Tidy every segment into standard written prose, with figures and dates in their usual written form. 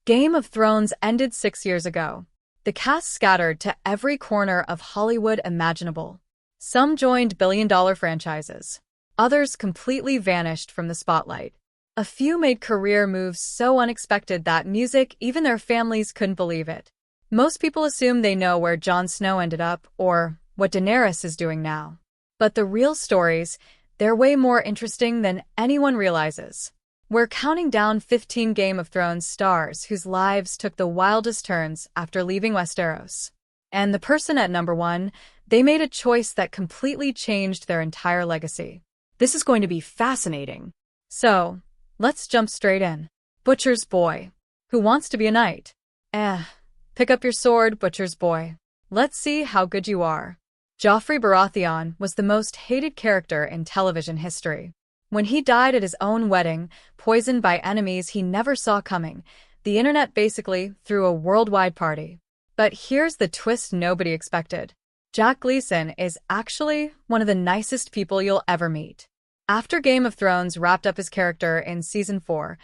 Game of Thrones ended 6 years ago. The cast scattered to every corner of Hollywood imaginable. Some joined billion-dollar franchises. Others completely vanished from the spotlight. A few made career moves so unexpected that music, even their families, couldn't believe it. Most people assume they know where Jon Snow ended up or what Daenerys is doing now. But the real stories, they're way more interesting than anyone realizes. We're counting down 15 Game of Thrones stars whose lives took the wildest turns after leaving Westeros. And the person at number 1, they made a choice that completely changed their entire legacy. This is going to be fascinating. So, let's jump straight in. Butcher's Boy. Who wants to be a knight? Pick up your sword, Butcher's Boy. Let's see how good you are. Joffrey Baratheon was the most hated character in television history. When he died at his own wedding, poisoned by enemies he never saw coming, the internet basically threw a worldwide party. But here's the twist nobody expected. Jack Gleeson is actually one of the nicest people you'll ever meet. After Game of Thrones wrapped up his character in Season 4,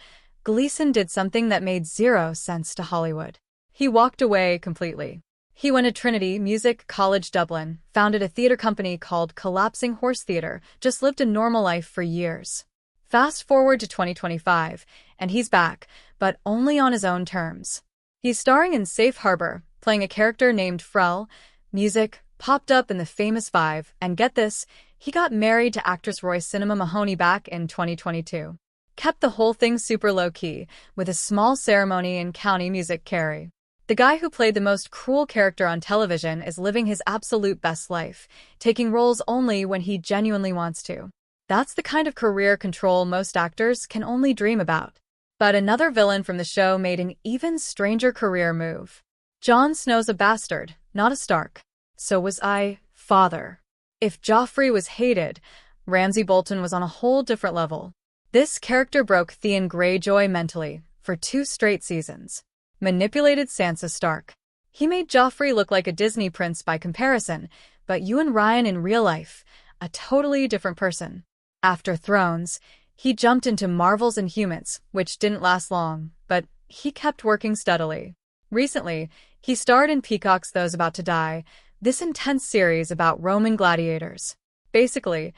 Gleeson did something that made zero sense to Hollywood. He walked away completely. He went to Trinity Music College Dublin, founded a theater company called Collapsing Horse Theatre, just lived a normal life for years. Fast forward to 2025, and he's back, but only on his own terms. He's starring in Safe Harbor, playing a character named Frel. Music popped up in the famous Five, and get this, he got married to actress Roy Cinema Mahoney back in 2022. Kept the whole thing super low-key, with a small ceremony in County Music Kerry. The guy who played the most cruel character on television is living his absolute best life, taking roles only when he genuinely wants to. That's the kind of career control most actors can only dream about. But another villain from the show made an even stranger career move. Jon Snow's a bastard, not a Stark. So was I, father. If Joffrey was hated, Ramsay Bolton was on a whole different level. This character broke Theon Greyjoy mentally for 2 straight seasons. Manipulated Sansa Stark. He made Joffrey look like a Disney prince by comparison, but Ewan Ryan in real life, a totally different person. After Thrones, he jumped into Marvel's Inhumans, which didn't last long, but he kept working steadily. Recently, he starred in Peacock's Those About to Die, this intense series about Roman gladiators. Basically,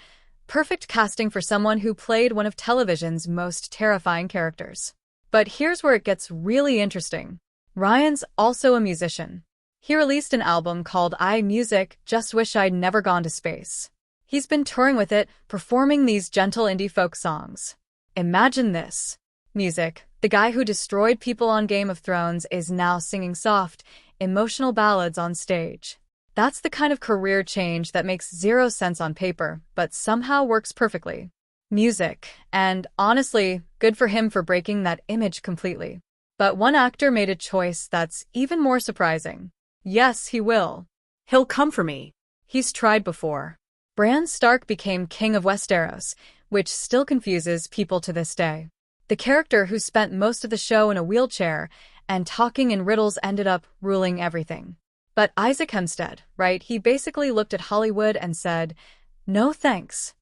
perfect casting for someone who played one of television's most terrifying characters. But here's where it gets really interesting. Ryan's also a musician. He released an album called I Music, Just Wish I'd Never Gone to Space. He's been touring with it, performing these gentle indie folk songs. Imagine this. Music, the guy who destroyed people on Game of Thrones, is now singing soft, emotional ballads on stage. That's the kind of career change that makes zero sense on paper, but somehow works perfectly. Music, and honestly, good for him for breaking that image completely. But one actor made a choice that's even more surprising. Yes, he will. He'll come for me. He's tried before. Bran Stark became King of Westeros, which still confuses people to this day. The character who spent most of the show in a wheelchair and talking in riddles ended up ruling everything. But Isaac Hempstead, right, he basically looked at Hollywood and said, no thanks.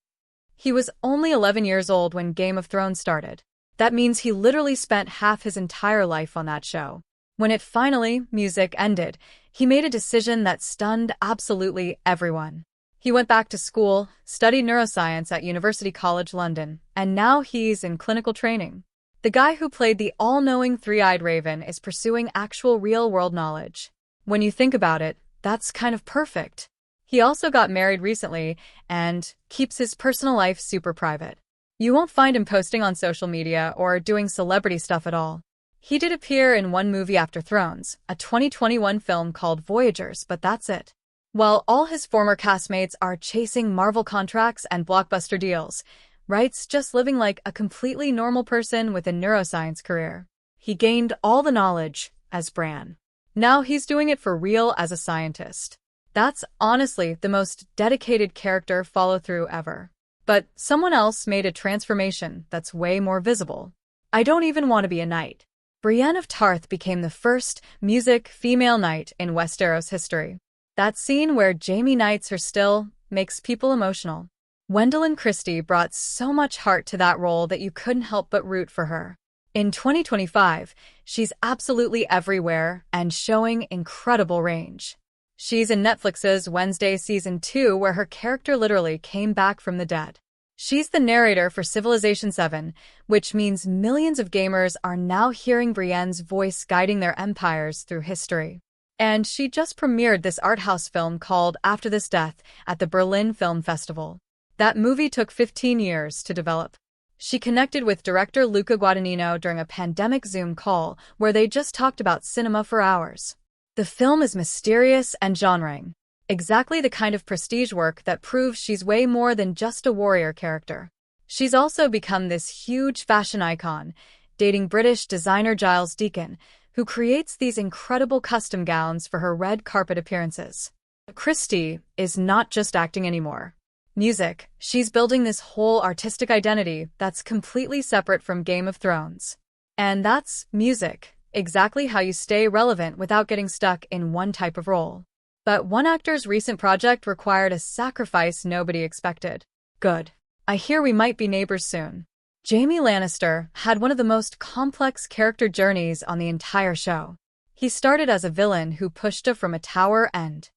He was only 11 years old when Game of Thrones started. That means he literally spent half his entire life on that show. When it finally, music, ended, he made a decision that stunned absolutely everyone. He went back to school, studied neuroscience at University College London, and now he's in clinical training. The guy who played the all-knowing three-eyed raven is pursuing actual real-world knowledge. When you think about it, that's kind of perfect. He also got married recently and keeps his personal life super private. You won't find him posting on social media or doing celebrity stuff at all. He did appear in one movie after Thrones, a 2021 film called Voyagers, but that's it. While all his former castmates are chasing Marvel contracts and blockbuster deals, Wright's just living like a completely normal person with a neuroscience career. He gained all the knowledge as Bran. Now he's doing it for real as a scientist. That's honestly the most dedicated character follow-through ever. But someone else made a transformation that's way more visible. I don't even want to be a knight. Brienne of Tarth became the first music female knight in Westeros history. That scene where Jaime knights her still makes people emotional. Gwendolyn Christie brought so much heart to that role that you couldn't help but root for her. In 2025, she's absolutely everywhere and showing incredible range. She's in Netflix's Wednesday Season 2, where her character literally came back from the dead. She's the narrator for Civilization VII, which means millions of gamers are now hearing Brienne's voice guiding their empires through history. And she just premiered this art house film called After This Death at the Berlin Film Festival. That movie took 15 years to develop. She connected with director Luca Guadagnino during a pandemic Zoom call where they just talked about cinema for hours. The film is mysterious and genre-ing. Exactly the kind of prestige work that proves she's way more than just a warrior character. She's also become this huge fashion icon, dating British designer Giles Deacon, who creates these incredible custom gowns for her red carpet appearances. Christie is not just acting anymore. Music, she's building this whole artistic identity that's completely separate from Game of Thrones. And that's music, exactly how you stay relevant without getting stuck in one type of role. But one actor's recent project required a sacrifice nobody expected. Good. I hear we might be neighbors soon. Jaime Lannister had one of the most complex character journeys on the entire show. He started as a villain who pushed her from a tower and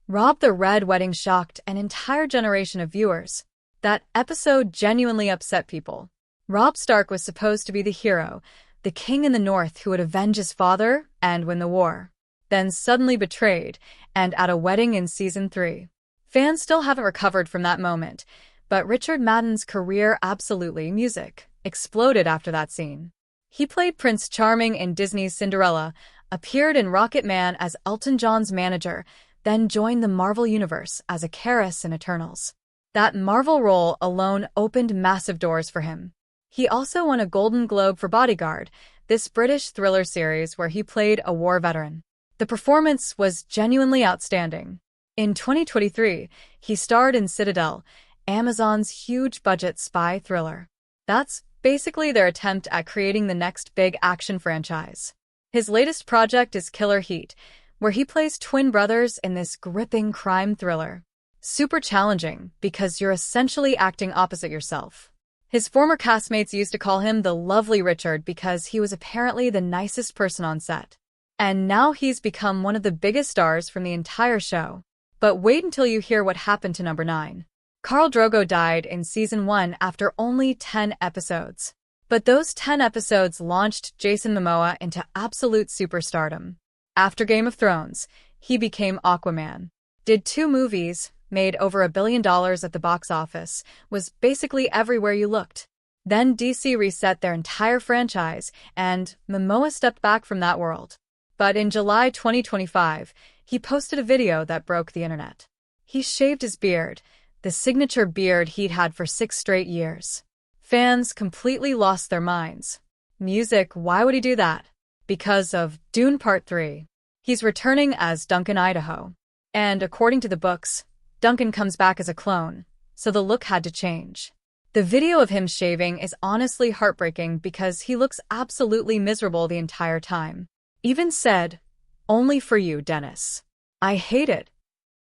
robbed the Red Wedding, shocked an entire generation of viewers. That episode genuinely upset people. Robb Stark was supposed to be the hero, the king in the north who would avenge his father and win the war. Then suddenly betrayed, and at a wedding in Season 3. Fans still haven't recovered from that moment, but Richard Madden's career music exploded after that scene. He played Prince Charming in Disney's Cinderella, appeared in Rocket Man as Elton John's manager, then joined the Marvel Universe as Icarus in Eternals. That Marvel role alone opened massive doors for him. He also won a Golden Globe for Bodyguard, this British thriller series where he played a war veteran. The performance was genuinely outstanding. In 2023, he starred in Citadel, Amazon's huge-budget spy thriller. That's basically their attempt at creating the next big action franchise. His latest project is Killer Heat, where he plays twin brothers in this gripping crime thriller. Super challenging, because you're essentially acting opposite yourself. His former castmates used to call him the Lovely Richard because he was apparently the nicest person on set. And now he's become one of the biggest stars from the entire show. But wait until you hear what happened to number 9. Khal Drogo died in Season 1 after only 10 episodes. But those 10 episodes launched Jason Momoa into absolute superstardom. After Game of Thrones, he became Aquaman. Did 2 movies, made over $1 billion at the box office, was basically everywhere you looked. Then DC reset their entire franchise, and Momoa stepped back from that world. But in July 2025, he posted a video that broke the internet. He shaved his beard, the signature beard he'd had for 6 straight years. Fans completely lost their minds. Music, why would he do that? Because of Dune Part 3. He's returning as Duncan Idaho. And according to the books, Duncan comes back as a clone, so the look had to change. The video of him shaving is honestly heartbreaking because he looks absolutely miserable the entire time. Even said, "Only for you, Dennis." I hate it.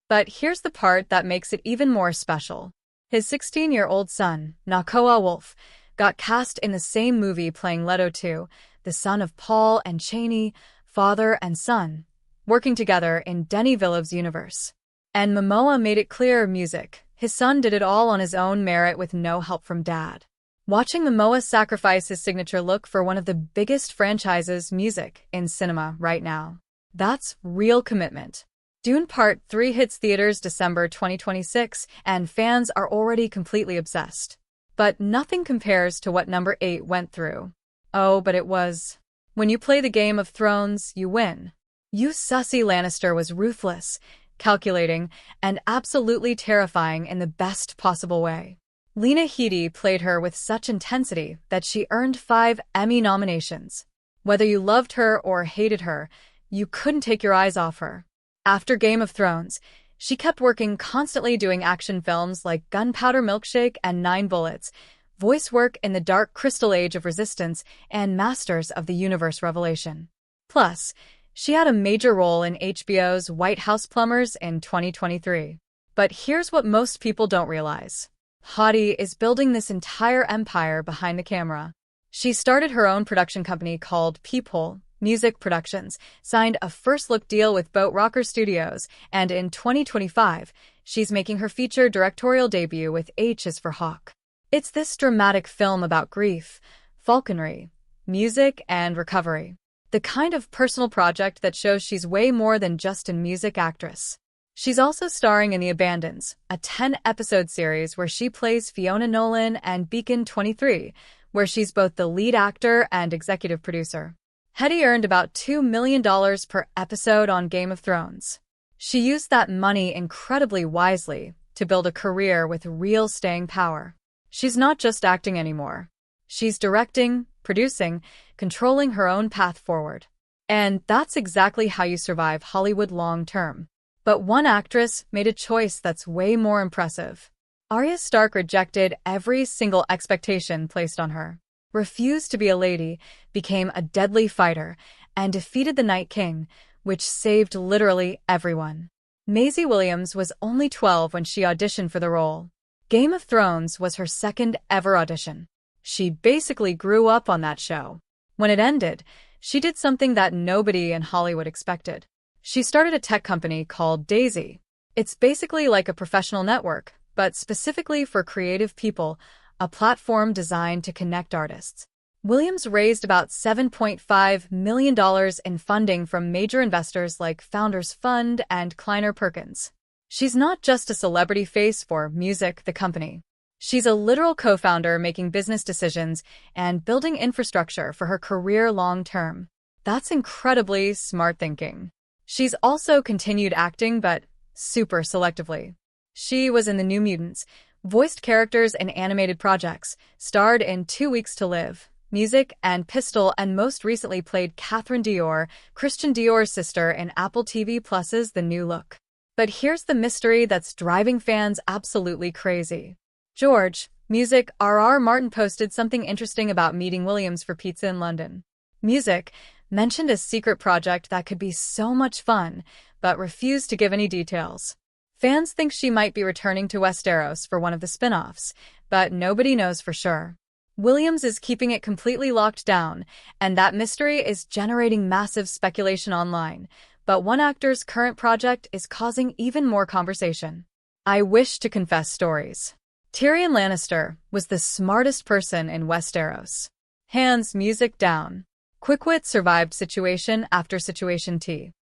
But here's the part that makes it even more special. His 16-year-old son, Nakoa Wolf, got cast in the same movie playing Leto 2, the son of Paul and Chani, father and son, working together in Denis Villeneuve's universe. And Momoa made it clear music. His son did it all on his own merit with no help from dad. Watching Momoa sacrifice his signature look for one of the biggest franchises music in cinema right now. That's real commitment. Dune Part 3 hits theaters December 2026, and fans are already completely obsessed. But nothing compares to what number 8 went through. Oh, but it was. When you play the Game of Thrones, you win. You sussy Lannister was ruthless, calculating, and absolutely terrifying in the best possible way. Lena Headey played her with such intensity that she earned 5 Emmy nominations. Whether you loved her or hated her, you couldn't take your eyes off her. After Game of Thrones, she kept working, constantly doing action films like Gunpowder Milkshake and 9 Bullets, voice work in The Dark Crystal Age of Resistance, and Masters of the Universe Revelation. Plus, she had a major role in HBO's White House Plumbers in 2023. But here's what most people don't realize. Headey is building this entire empire behind the camera. She started her own production company called Peephole Music Productions, signed a first-look deal with Boat Rocker Studios, and in 2025, she's making her feature directorial debut with H is for Hawk. It's this dramatic film about grief, falconry, music, and recovery. The kind of personal project that shows she's way more than just a music actress. She's also starring in The Abandons, a 10-episode series where she plays Fiona Nolan, and Beacon 23, where she's both the lead actor and executive producer. Headey earned about $2 million per episode on Game of Thrones. She used that money incredibly wisely to build a career with real staying power. She's not just acting anymore. She's directing, producing, controlling her own path forward. And that's exactly how you survive Hollywood long-term. But one actress made a choice that's way more impressive. Arya Stark rejected every single expectation placed on her, refused to be a lady, became a deadly fighter, and defeated the Night King, which saved literally everyone. Maisie Williams was only 12 when she auditioned for the role. Game of Thrones was her second ever audition. She basically grew up on that show. When it ended, she did something that nobody in Hollywood expected. She started a tech company called Daisy. It's basically like a professional network, but specifically for creative people, a platform designed to connect artists. Williams raised about $7.5 million in funding from major investors like Founders Fund and Kleiner Perkins. She's not just a celebrity face for Music, the company. She's a literal co-founder making business decisions and building infrastructure for her career long-term. That's incredibly smart thinking. She's also continued acting, but super selectively. She was in The New Mutants, voiced characters in animated projects, starred in 2 Weeks to Live, Music, and Pistol, and most recently played Catherine Dior, Christian Dior's sister, in Apple TV Plus's The New Look. But here's the mystery that's driving fans absolutely crazy. George, Music, R.R. Martin posted something interesting about meeting Williams for pizza in London. Music mentioned a secret project that could be so much fun, but refused to give any details. Fans think she might be returning to Westeros for one of the spin-offs, but nobody knows for sure. Williams is keeping it completely locked down, and that mystery is generating massive speculation online, but one actor's current project is causing even more conversation. I wish to confess stories. Tyrion Lannister was the smartest person in Westeros. Hands music down. Quickwit survived situation after situation T.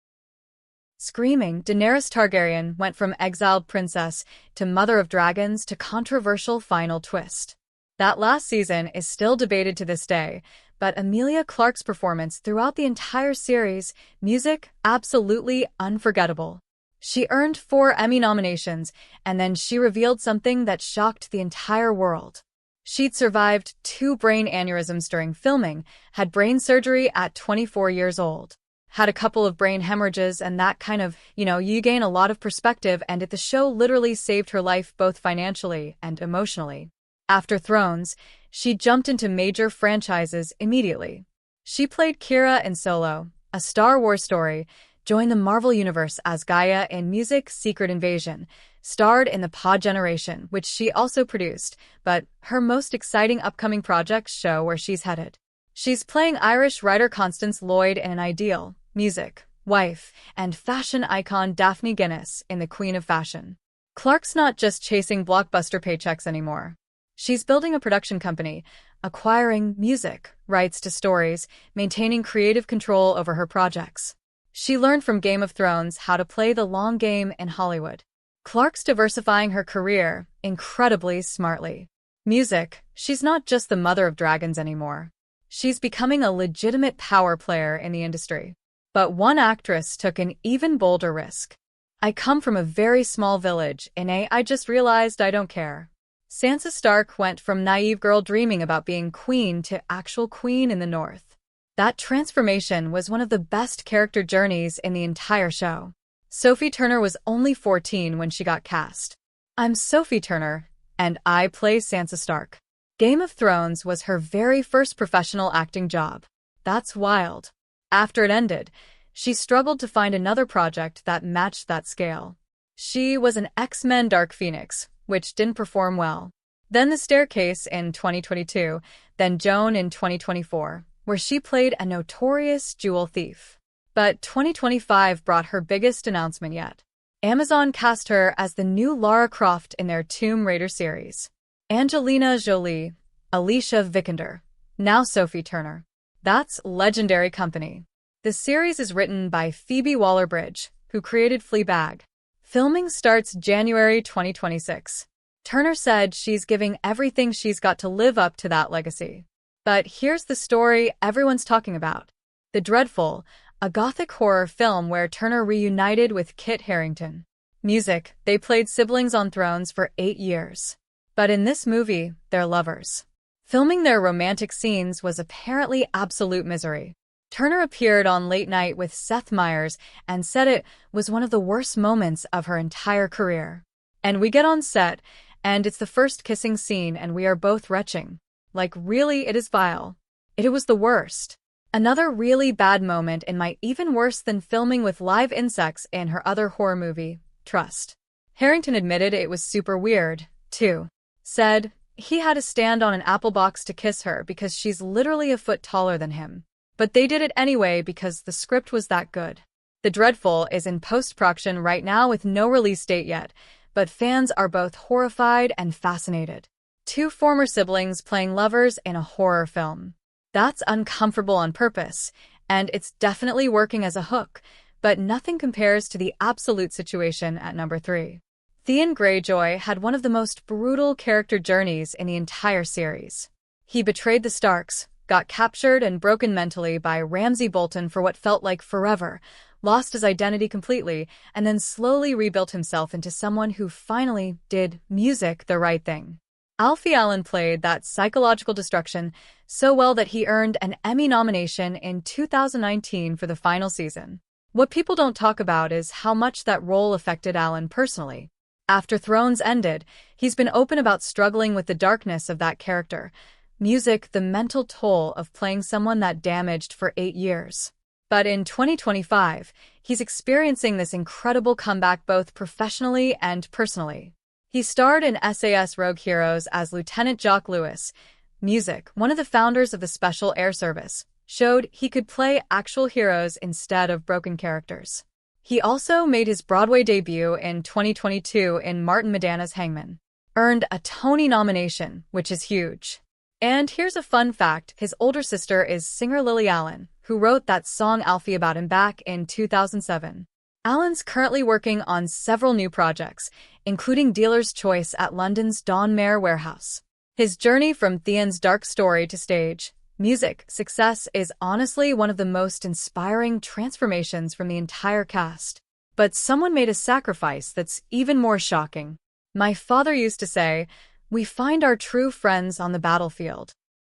Screaming, Daenerys Targaryen went from exiled princess to mother of dragons to controversial final twist. That last season is still debated to this day, but Emilia Clarke's performance throughout the entire series, Music, absolutely unforgettable. She earned 4 Emmy nominations, and then she revealed something that shocked the entire world. She'd survived 2 brain aneurysms during filming, had brain surgery at 24 years old, had a couple of brain hemorrhages, and that kind of, you gain a lot of perspective, and the show literally saved her life both financially and emotionally. After Thrones, she jumped into major franchises immediately. She played Kira in Solo, a Star Wars story, joined the Marvel Universe as Gaia in Music, Secret Invasion, starred in The Pod Generation, which she also produced, but her most exciting upcoming projects show where she's headed. She's playing Irish writer Constance Lloyd in an ideal, music, wife, and fashion icon Daphne Guinness in The Queen of Fashion. Clarke's not just chasing blockbuster paychecks anymore. She's building a production company, acquiring music rights to stories, maintaining creative control over her projects. She learned from Game of Thrones how to play the long game in Hollywood. Clarke's diversifying her career incredibly smartly. Music, she's not just the mother of dragons anymore. She's becoming a legitimate power player in the industry. But one actress took an even bolder risk. I come from a very small village in I just realized I don't care. Sansa Stark went from naive girl dreaming about being queen to actual queen in the North. That transformation was one of the best character journeys in the entire show. Sophie Turner was only 14 when she got cast. I'm Sophie Turner, and I play Sansa Stark. Game of Thrones was her very first professional acting job. That's wild. After it ended, she struggled to find another project that matched that scale. She was an X-Men Dark Phoenix, which didn't perform well. Then The Staircase in 2022, then Joan in 2024, where she played a notorious jewel thief. But 2025 brought her biggest announcement yet. Amazon cast her as the new Lara Croft in their Tomb Raider series. Angelina Jolie, Alicia Vikander, now Sophie Turner. That's legendary company. The series is written by Phoebe Waller-Bridge, who created Fleabag. Filming starts January 2026. Turner said she's giving everything she's got to live up to that legacy. But here's the story everyone's talking about. The Dreadful, a gothic horror film where Turner reunited with Kit Harington. Music, they played siblings on thrones for 8 years. But in this movie, they're lovers. Filming their romantic scenes was apparently absolute misery. Turner appeared on Late Night with Seth Meyers and said it was one of the worst moments of her entire career. And we get on set, and it's the first kissing scene and we are both retching. Like really, it is vile. It was the worst. Another really bad moment and might even worse than filming with live insects in her other horror movie, Trust. Harington admitted it was super weird, too. Said he had to stand on an apple box to kiss her because she's literally a foot taller than him. But they did it anyway because the script was that good. The Dreadful is in post-production right now with no release date yet, but fans are both horrified and fascinated. 2 former siblings playing lovers in a horror film. That's uncomfortable on purpose, and it's definitely working as a hook, but nothing compares to the absolute situation at number 3. Theon Greyjoy had one of the most brutal character journeys in the entire series. He betrayed the Starks, got captured and broken mentally by Ramsay Bolton for what felt like forever, lost his identity completely, and then slowly rebuilt himself into someone who finally did music the right thing. Alfie Allen played that psychological destruction so well that he earned an Emmy nomination in 2019 for the final season. What people don't talk about is how much that role affected Allen personally. After Thrones ended, he's been open about struggling with the darkness of that character. Music, the mental toll of playing someone that damaged for 8 years. But in 2025, he's experiencing this incredible comeback both professionally and personally. He starred in SAS Rogue Heroes as Lieutenant Jock Lewis. Music, one of the founders of the Special Air Service, showed he could play actual heroes instead of broken characters. He also made his Broadway debut in 2022 in Martin Madana's Hangman. Earned a Tony nomination, which is huge. And here's a fun fact, his older sister is singer Lily Allen, who wrote that song Alfie about him back in 2007. Allen's currently working on several new projects, including Dealer's Choice at London's Donmar Warehouse. His journey from Theon's dark story to stage, music, success is honestly one of the most inspiring transformations from the entire cast. But someone made a sacrifice that's even more shocking. My father used to say, "We find our true friends on the battlefield."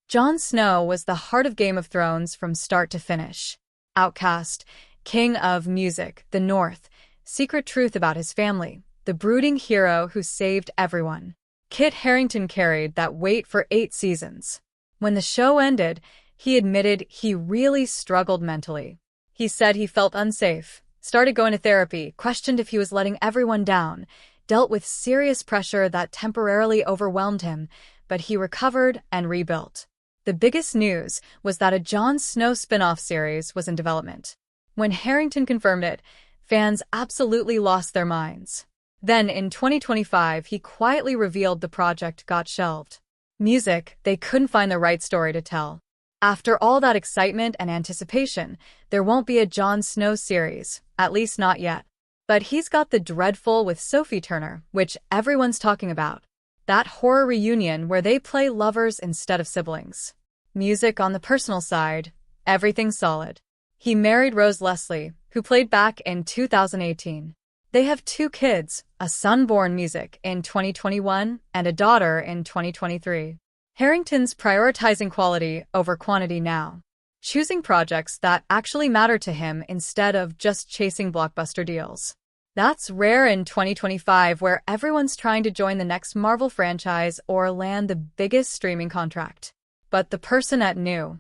Jon Snow was the heart of Game of Thrones from start to finish. Outcast, king of music, the North, secret truth about his family, the brooding hero who saved everyone. Kit Harington carried that weight for 8 seasons. When the show ended, he admitted he really struggled mentally. He said he felt unsafe, started going to therapy, questioned if he was letting everyone down, dealt with serious pressure that temporarily overwhelmed him, but he recovered and rebuilt. The biggest news was that a Jon Snow spin-off series was in development. When Harington confirmed it, fans absolutely lost their minds. Then, in 2025, he quietly revealed the project got shelved. Music, they couldn't find the right story to tell. After all that excitement and anticipation, there won't be a Jon Snow series, at least not yet. But he's got The Dreadful with Sophie Turner, which everyone's talking about. That horror reunion where they play lovers instead of siblings. Music on the personal side, everything solid. He married Rose Leslie, who played back in 2018. They have 2 kids, a son born music in 2021 and a daughter in 2023. Harington's prioritizing quality over quantity now, choosing projects that actually matter to him instead of just chasing blockbuster deals. That's rare in 2025 where everyone's trying to join the next Marvel franchise or land the biggest streaming contract. But the person at New